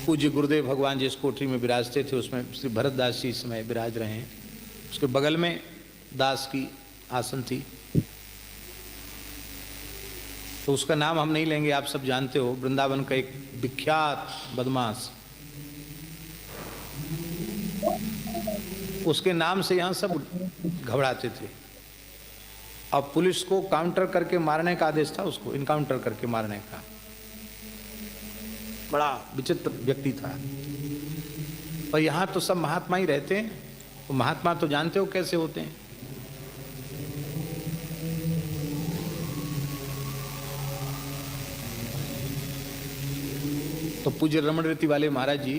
पूज्य गुरुदेव भगवान जिस कोठरी में विराजते थे उसमें श्री भरतदास जी इस समय विराज रहे हैं। उसके बगल में दास की आसन थी। तो उसका नाम हम नहीं लेंगे, आप सब जानते हो, वृंदावन का एक विख्यात बदमाश। उसके नाम से यहाँ सब घबराते थे। अब पुलिस को काउंटर करके मारने का आदेश था, उसको इनकाउंटर करके मारने का। बड़ा विचित्र व्यक्ति था। और यहाँ तो सब महात्मा ही रहते हैं। तो महात्मा तो जानते हो कैसे होते हैं। तो पूज्य रमण रीति वाले महाराज जी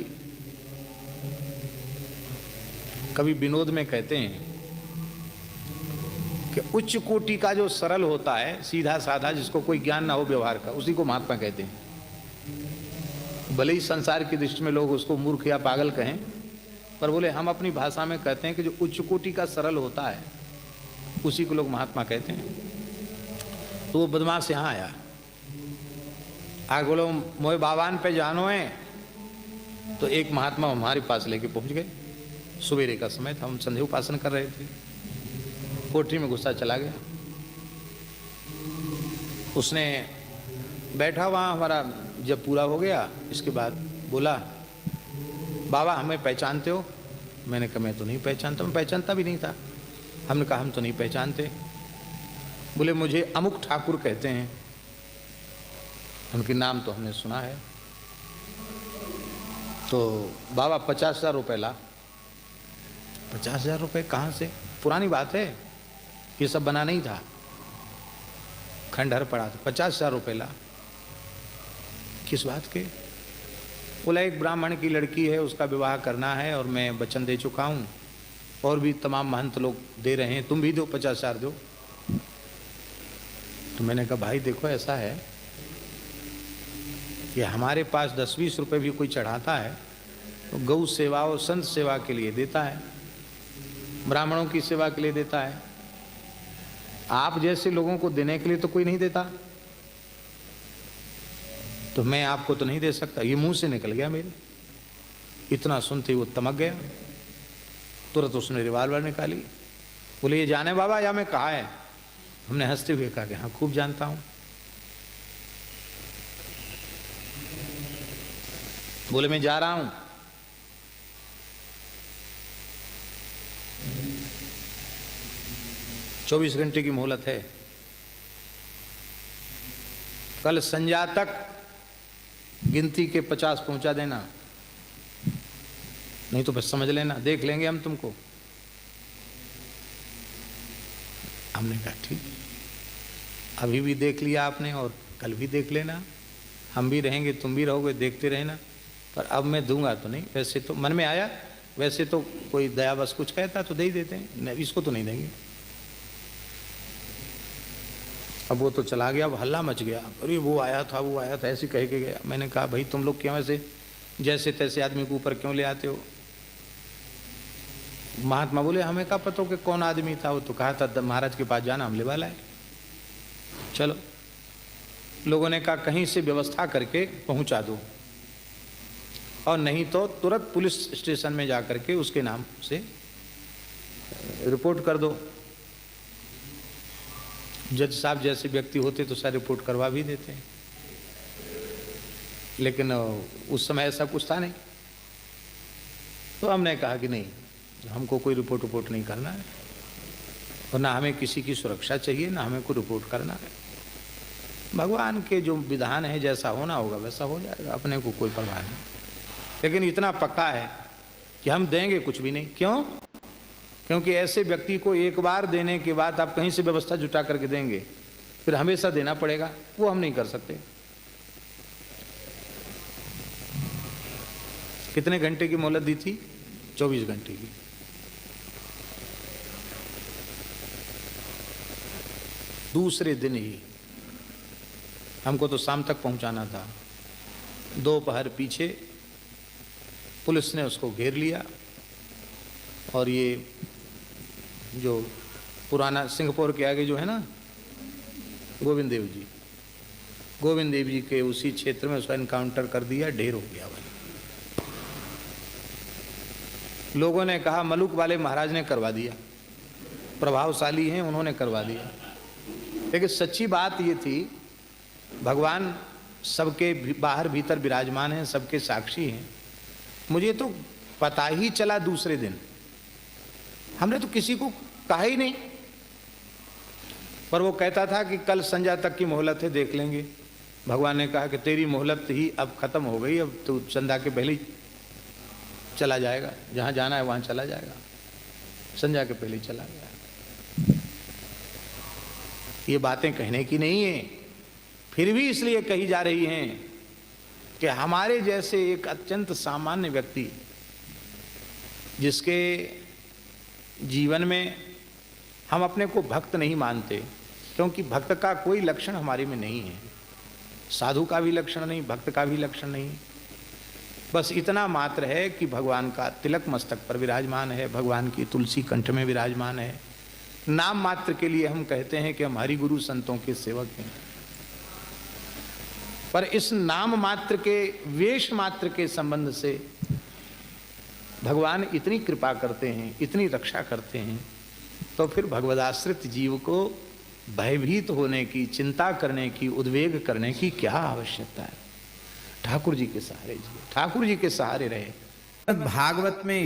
कभी विनोद में कहते हैं कि उच्च कोटि का जो सरल होता है, सीधा साधा, जिसको कोई ज्ञान ना हो व्यवहार का, उसी को महात्मा कहते हैं। भले ही संसार की दृष्टि में लोग उसको मूर्ख या पागल कहें, पर बोले हम अपनी भाषा में कहते हैं कि जो उच्च कोटि का सरल होता है उसी को लोग महात्मा कहते हैं। तो वो बदमाश यहाँ आया, आगे बोलो मोए बाबान पे जानो है। तो एक महात्मा हमारे पास लेके पहुंच गए। सवेरे का समय था, हम संध्या उपासन कर रहे थे। कोठरी में गुस्सा चला गया। उसने बैठा वहाँ, हमारा जब पूरा हो गया इसके बाद बोला, बाबा हमें पहचानते हो? मैंने कहा मैं तो नहीं पहचानता। मैं पहचानता भी नहीं था। हमने कहा हम तो नहीं पहचानते। बोले मुझे अमुक ठाकुर कहते हैं। उनके नाम तो हमने सुना है। तो बाबा 50,000 रुपये ला। 50,000 रुपये कहाँ से? पुरानी बात है, ये सब बना नहीं था, खंडहर पड़ा था। 50,000 रुपये ला। किस बात के? बोला एक ब्राह्मण की लड़की है, उसका विवाह करना है और मैं वचन दे चुका हूँ, और भी तमाम महंत लोग दे रहे हैं, तुम भी दो, 50,000 दो। तो मैंने कहा भाई देखो ऐसा है कि हमारे पास 10-20 रुपये भी कोई चढ़ाता है तो गौ सेवा और संत सेवा के लिए देता है, ब्राह्मणों की सेवा के लिए देता है। आप जैसे लोगों को देने के लिए तो कोई नहीं देता, तो मैं आपको तो नहीं दे सकता। ये मुंह से निकल गया मेरे। इतना सुनते ही वो तमक गया। तुरंत उसने रिवाल्वर निकाली। बोले ये जाने बाबा या मैं कहा है? हमने हंसते हुए कहा कि हाँ खूब जानता हूँ। बोले मैं जा रहा हूँ। चौबीस घंटे की मोहलत है। कल संध्या तक गिनती के 50 पहुंचा देना, नहीं तो बस समझ लेना, देख लेंगे हम तुमको। हमने कहा ठीक, अभी भी देख लिया आपने और कल भी देख लेना, हम भी रहेंगे तुम भी रहोगे, देखते रहना। पर अब मैं दूंगा तो नहीं। वैसे तो मन में आया, वैसे तो कोई दया बस कुछ कहता तो दे ही देते हैं, इसको तो नहीं देंगे। अब वो तो चला गया। अब हल्ला मच गया, अरे वो आया था वो आया था, ऐसे कह के गया। मैंने कहा भाई तुम लोग क्यों ऐसे जैसे तैसे आदमी को ऊपर क्यों ले आते हो? महात्मा बोले हमें क्या पता कि कौन आदमी था? वो तो कहा था महाराज के पास जाना, हम ले वाला है। चलो, लोगों ने कहा कहीं से व्यवस्था करके पहुंचा दो, और नहीं तो तुरंत पुलिस स्टेशन में जा करके उसके नाम से रिपोर्ट कर दो। जज साहब जैसे व्यक्ति होते तो सारी रिपोर्ट करवा भी देते हैं, लेकिन उस समय ऐसा कुछ था नहीं। तो हमने कहा कि नहीं, हमको कोई रिपोर्ट नहीं करना है, और ना हमें किसी की सुरक्षा चाहिए, ना हमें कोई रिपोर्ट करना है। भगवान के जो विधान है, जैसा होना होगा वैसा हो जाएगा, अपने को कोई परवाह नहीं। लेकिन इतना पक्का है कि हम देंगे कुछ भी नहीं। क्यों? क्योंकि ऐसे व्यक्ति को एक बार देने के बाद आप कहीं से व्यवस्था जुटा करके देंगे, फिर हमेशा देना पड़ेगा, वो हम नहीं कर सकते। कितने घंटे की मोहलत दी थी? 24 घंटे की। दूसरे दिन ही हमको तो शाम तक पहुंचाना था। दोपहर पीछे पुलिस ने उसको घेर लिया, और ये जो पुराना सिंगापुर के आगे जो है ना गोविंद देव जी के उसी क्षेत्र में उसका इनकाउंटर कर दिया। ढेर हो गया भाई, लोगों ने कहा मलुक वाले महाराज ने करवा दिया, प्रभावशाली हैं, उन्होंने करवा दिया। लेकिन सच्ची बात ये थी, भगवान सबके बाहर भीतर विराजमान हैं, सबके साक्षी हैं। मुझे तो पता ही चला दूसरे दिन, हमने तो किसी को कहा ही नहीं, पर वो कहता था कि कल संध्या तक की मोहलत है, देख लेंगे। भगवान ने कहा कि तेरी मोहलत ही अब खत्म हो गई, अब तो संध्या के पहले ही चला जाएगा, जहां जाना है वहां चला जाएगा, संध्या के पहले ही चला गया। ये बातें कहने की नहीं है, फिर भी इसलिए कही जा रही हैं कि हमारे जैसे एक अत्यंत सामान्य व्यक्ति, जिसके जीवन में हम अपने को भक्त नहीं मानते, क्योंकि भक्त का कोई लक्षण हमारे में नहीं है, साधु का भी लक्षण नहीं, भक्त का भी लक्षण नहीं, बस इतना मात्र है कि भगवान का तिलक मस्तक पर विराजमान है, भगवान की तुलसी कंठ में विराजमान है। नाम मात्र के लिए हम कहते हैं कि हम हरि गुरु संतों के सेवक हैं, पर इस नाम मात्र के, वेश मात्र के संबंध से भगवान इतनी कृपा करते हैं, इतनी रक्षा करते हैं, तो फिर भगवदाश्रित जीव को भयभीत होने की, चिंता करने की, उद्वेग करने की क्या आवश्यकता है। ठाकुर जी के सहारे जिए, ठाकुर जी के सहारे रहे। भागवत में